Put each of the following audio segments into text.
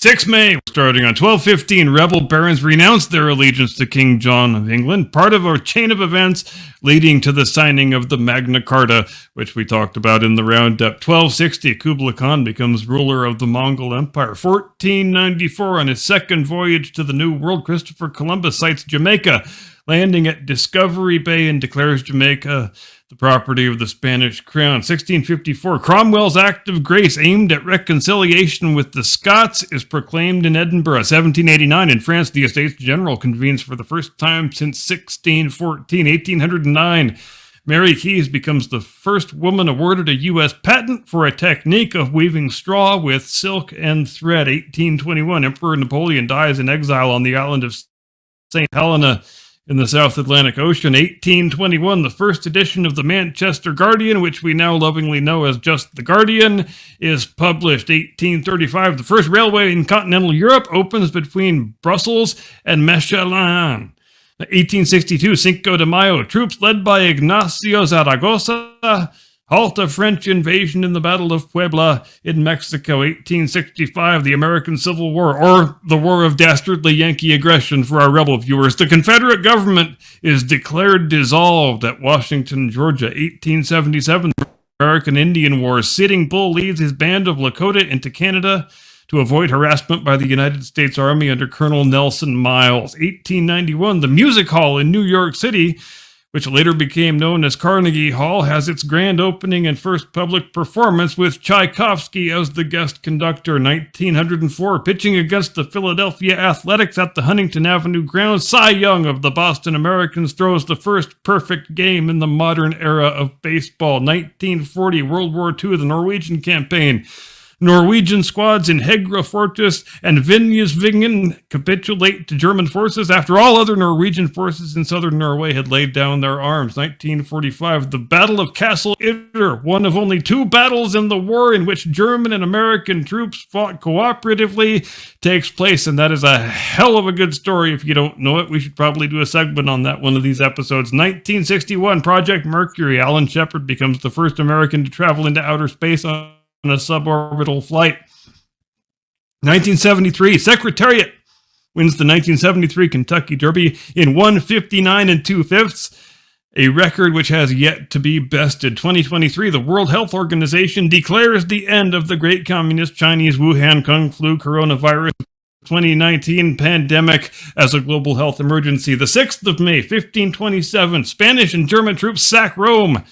6 May, starting on 1215, rebel barons renounced their allegiance to King John of England, part of a chain of events leading to the signing of the Magna Carta, which we talked about in the roundup. 1260, Kublai Khan becomes ruler of the Mongol Empire. 1494, on his second voyage to the New World, Christopher Columbus sights Jamaica, landing at Discovery Bay, and declares Jamaica the property of the Spanish crown. 1654, Cromwell's Act of Grace aimed at reconciliation with the Scots is proclaimed in Edinburgh. 1789, in France, the Estates General convenes for the first time since 1614. 1809, Mary Keyes becomes the first woman awarded a U.S. patent for a technique of weaving straw with silk and thread. 1821, Emperor Napoleon dies in exile on the island of St. Helena in the South Atlantic Ocean. 1821, the first edition of the Manchester Guardian, which we now lovingly know as just The Guardian, is published. 1835, the first railway in continental Europe opens between Brussels and Mechlin. 1862, Cinco de Mayo, troops led by Ignacio Zaragoza halt a French invasion in the Battle of Puebla in Mexico. 1865, the American Civil War, or the War of Dastardly Yankee Aggression for our rebel viewers. The Confederate government is declared dissolved at Washington, Georgia. 1877, American Indian Wars. Sitting Bull leads his band of Lakota into Canada to avoid harassment by the United States Army under Colonel Nelson Miles. 1891, the Music Hall in New York City, which later became known as Carnegie Hall, has its grand opening and first public performance with Tchaikovsky as the guest conductor. 1904, pitching against the Philadelphia Athletics at the Huntington Avenue grounds, Cy Young of the Boston Americans throws the first perfect game in the modern era of baseball. 1940, World War II, the Norwegian campaign. Norwegian squads in Hegra Fortress and Vinjusvingen capitulate to German forces after all other Norwegian forces in southern Norway had laid down their arms. 1945, the Battle of Castle Idder, one of only 2 battles in the war in which German and American troops fought cooperatively, takes place, and that is a hell of a good story. If you don't know it, we should probably do a segment on that one of these episodes. 1961, Project Mercury, Alan Shepard becomes the first American to travel into outer space on a suborbital flight. 1973, Secretariat wins the 1973 Kentucky Derby in 1:59 2/5, a record which has yet to be bested. 2023, the World Health Organization declares the end of the great communist Chinese Wuhan Kung Flu coronavirus 2019 pandemic as a global health emergency. The 6th of May, 1527, Spanish and German troops sack Rome.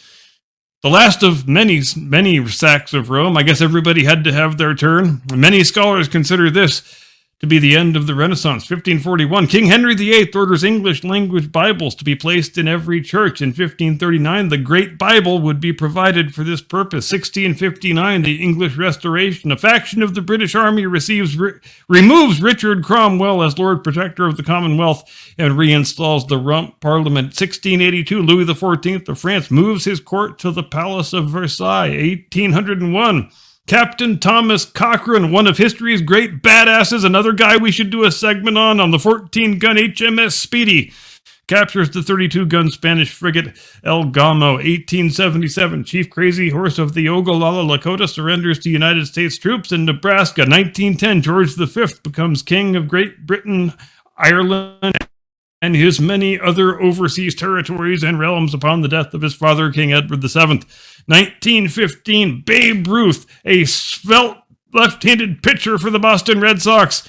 The last of many sacks of Rome. I guess everybody had to have their turn. Many scholars consider this to be the end of the Renaissance. 1541, King Henry VIII orders English language Bibles to be placed in every church. In 1539, the Great Bible would be provided for this purpose. 1659, the English Restoration. A faction of the British Army removes Richard Cromwell as Lord Protector of the Commonwealth and reinstalls the Rump Parliament. 1682, Louis XIV of France moves his court to the Palace of Versailles. 1801, Captain Thomas Cochrane, one of history's great badasses, another guy we should do a segment on the 14-gun HMS Speedy, captures the 32-gun Spanish frigate El Gamo. 1877, Chief Crazy Horse of the Ogallala Lakota surrenders to United States troops in Nebraska. 1910, George V becomes King of Great Britain, Ireland, and his many other overseas territories and realms upon the death of his father, King Edward VII. 1915, Babe Ruth, a svelte left-handed pitcher for the Boston Red Sox,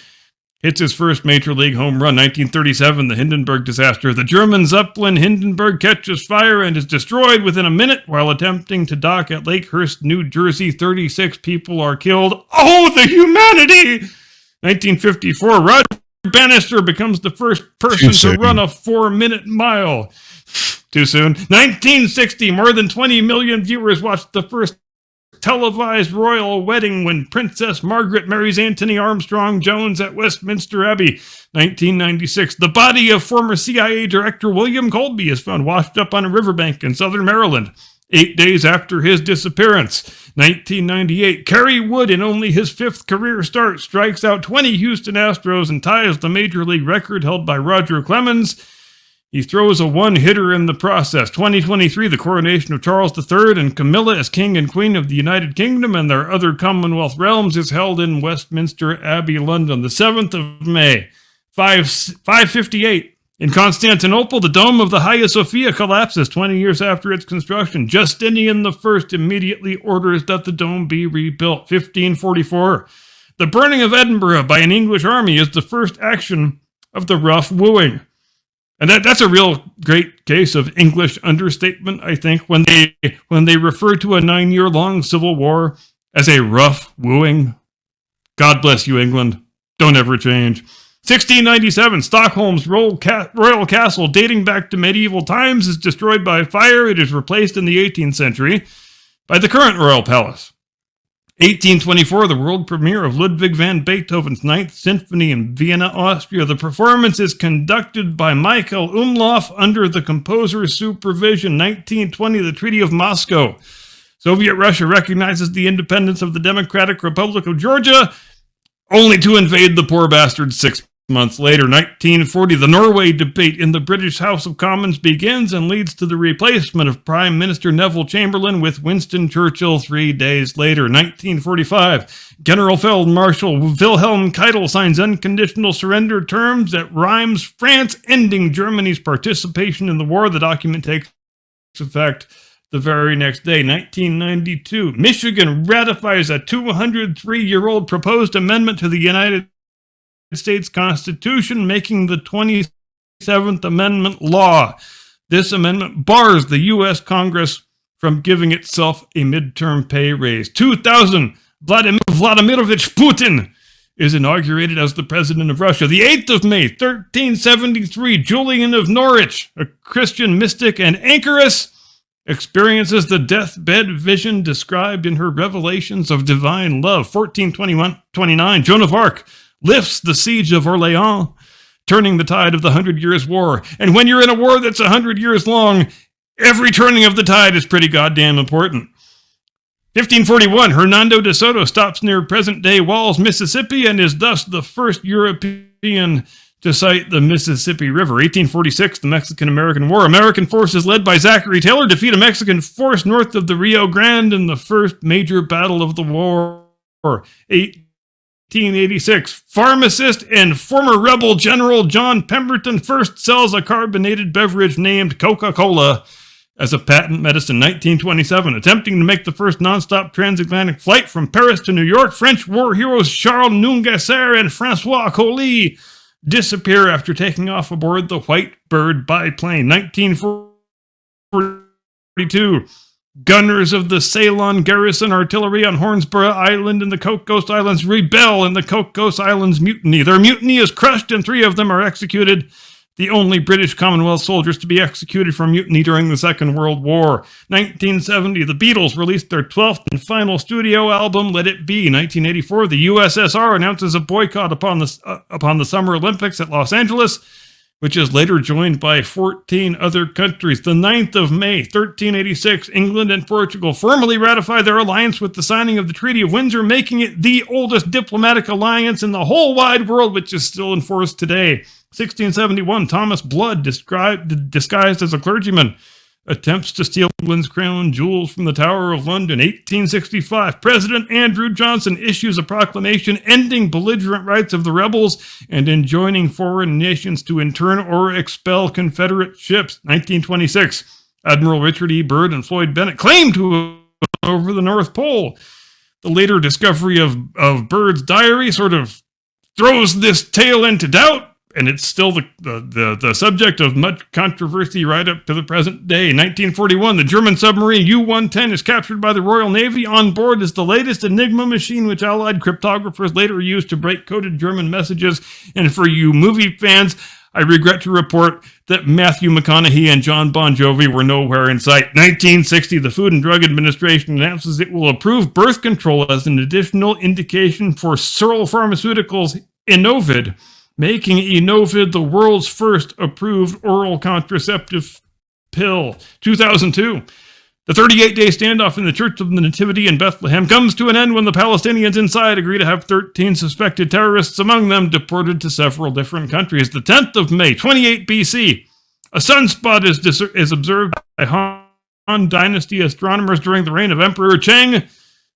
hits his first major league home run. 1937, the Hindenburg disaster. The German Zeppelin Hindenburg catches fire and is destroyed within a minute while attempting to dock at Lakehurst, New Jersey. 36 people are killed. Oh, the humanity! 1954, Roger Bannister becomes the first person to run a 4-minute mile. Too soon. 1960, more than 20 million viewers watched the first televised royal wedding when Princess Margaret marries Anthony Armstrong Jones at Westminster Abbey. 1996, the body of former CIA Director William Colby is found washed up on a riverbank in southern Maryland 8 days after his disappearance. 1998, Kerry Wood, in only his 5th career start, strikes out 20 Houston Astros and ties the major league record held by Roger Clemens. He throws a one-hitter in the process. 2023, the coronation of Charles III and Camilla as King and Queen of the United Kingdom and their other Commonwealth realms is held in Westminster Abbey, London, the 7th of May, 558. In Constantinople, the dome of the Hagia Sophia collapses 20 years after its construction. Justinian I immediately orders that the dome be rebuilt. 1544. The burning of Edinburgh by an English army is the first action of the rough wooing. And that's a real great case of English understatement, I think, when they refer to a 9-year-long civil war as a rough wooing. God bless you, England. Don't ever change. 1697, Stockholm's royal castle, dating back to medieval times, is destroyed by fire. It is replaced in the 18th century by the current royal palace. 1824, the world premiere of Ludwig van Beethoven's Ninth Symphony in Vienna, Austria. The performance is conducted by Michael Umlauf under the composer's supervision. 1920, the Treaty of Moscow. Soviet Russia recognizes the independence of the Democratic Republic of Georgia, only to invade the poor bastards 6 months later. 1940, the Norway debate in the British House of Commons begins and leads to the replacement of Prime Minister Neville Chamberlain with Winston Churchill 3 days later. 1945, General Marshal Wilhelm Keitel signs unconditional surrender terms at Reims, France, ending Germany's participation in the war. The document takes effect the very next day. 1992, Michigan ratifies a 203-year-old proposed amendment to the United States Constitution, making the 27th Amendment law. This amendment bars the U.S. Congress from giving itself a midterm pay raise. 2000, Vladimir Vladimirovich Putin is inaugurated as the president of Russia. The 8th of May, 1373, Julian of Norwich, a Christian mystic and anchoress, experiences the deathbed vision described in her revelations of divine love. 1429, Joan of Arc lifts the siege of Orleans, turning the tide of the 100 Years' War. And when you're in a war that's 100 years long, every turning of the tide is pretty goddamn important. 1541, Hernando de Soto stops near present-day Walls, Mississippi, and is thus the first European to sight the Mississippi River. 1846, the Mexican-American War. American forces led by Zachary Taylor defeat a Mexican force north of the Rio Grande in the first major battle of the war. 1886, pharmacist and former rebel General John Pemberton first sells a carbonated beverage named Coca-Cola as a patent medicine. 1927, attempting to make the first nonstop transatlantic flight from Paris to New York, French war heroes Charles Nungesser and Francois Colli disappear after taking off aboard the White Bird biplane. 1942, gunners of the Ceylon Garrison Artillery on Hornsborough Island in the Cook Ghost Islands rebel in the Cook Ghost Islands mutiny. Their mutiny is crushed and 3 of them are executed, the only British Commonwealth soldiers to be executed for mutiny during the Second World War. 1970, the Beatles released their 12th and final studio album, Let It Be. 1984, the USSR announces a boycott upon the Summer Olympics at Los Angeles, which is later joined by 14 other countries. The 9th of May, 1386, England and Portugal formally ratify their alliance with the signing of the Treaty of Windsor, making it the oldest diplomatic alliance in the whole wide world, which is still in force today. 1671, Thomas Blood, disguised as a clergyman, attempts to steal England's crown jewels from the Tower of London. 1865, President Andrew Johnson issues a proclamation ending belligerent rights of the rebels and enjoining foreign nations to intern or expel Confederate ships. 1926, Admiral Richard E. Byrd and Floyd Bennett claim to over the North Pole. The later discovery of Byrd's diary sort of throws this tale into doubt, and it's still the subject of much controversy right up to the present day. 1941, the German submarine U-110 is captured by the Royal Navy. On board is the latest Enigma machine, which Allied cryptographers later used to break coded German messages. And for you movie fans, I regret to report that Matthew McConaughey and John Bon Jovi were nowhere in sight. 1960, the Food and Drug Administration announces it will approve birth control as an additional indication for Searle Pharmaceuticals' Enovid, making Enovid the world's first approved oral contraceptive pill. 2002, the 38-day standoff in the Church of the Nativity in Bethlehem comes to an end when the Palestinians inside agree to have 13 suspected terrorists among them deported to several different countries. The 10th of May, 28 BC, A sunspot is observed by Han Dynasty astronomers during the reign of Emperor Cheng,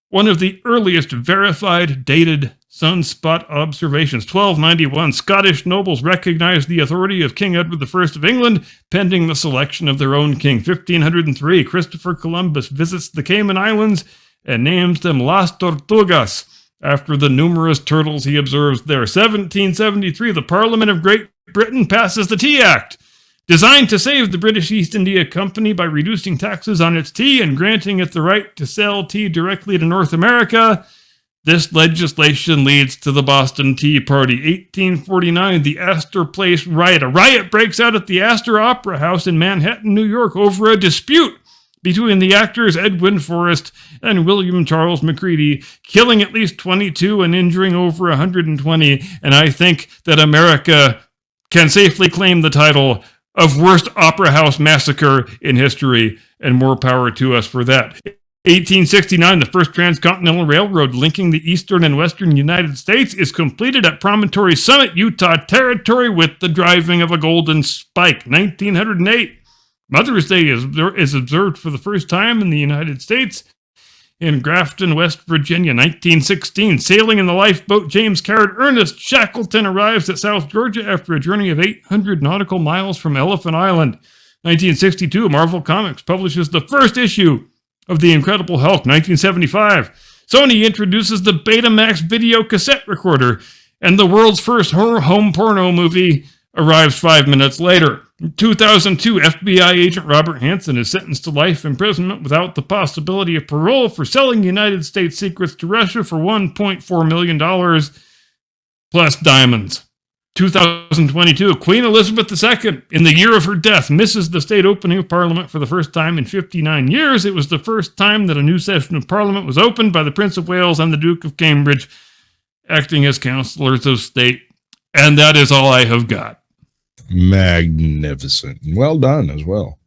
one of the earliest verified dated sunspot observations. 1291, Scottish nobles recognized the authority of King Edward I of England, pending the selection of their own king. 1503, Christopher Columbus visits the Cayman Islands and names them Las Tortugas, after the numerous turtles he observes there. 1773, the Parliament of Great Britain passes the Tea Act, designed to save the British East India Company by reducing taxes on its tea and granting it the right to sell tea directly to North America. This legislation leads to the Boston Tea Party. 1849, the Astor Place riot. A riot breaks out at the Astor Opera House in Manhattan, New York, over a dispute between the actors Edwin Forrest and William Charles Macready, killing at least 22 and injuring over 120. And I think that America can safely claim the title of worst opera house massacre in history, and more power to us for that. 1869, the first transcontinental railroad linking the eastern and western United States is completed at Promontory Summit, Utah Territory, with the driving of a golden spike. 1908, Mother's Day is observed for the first time in the United States in Grafton, West Virginia. 1916, sailing in the lifeboat James Caird Ernest Shackleton arrives at South Georgia after a journey of 800 nautical miles from Elephant Island. 1962, Marvel Comics publishes the first issue of The Incredible Hulk. 1975, Sony introduces the Betamax video cassette recorder, and the world's first home porno movie arrives 5 minutes later. In 2002, FBI agent Robert Hansen is sentenced to life imprisonment without the possibility of parole for selling United States secrets to Russia for $1.4 million plus diamonds. 2022, Queen Elizabeth II, in the year of her death, misses the state opening of Parliament for the first time in 59 years. It was the first time that a new session of Parliament was opened by the Prince of Wales and the Duke of Cambridge acting as councillors of state. And that is all I have got. Magnificent. Well done as well.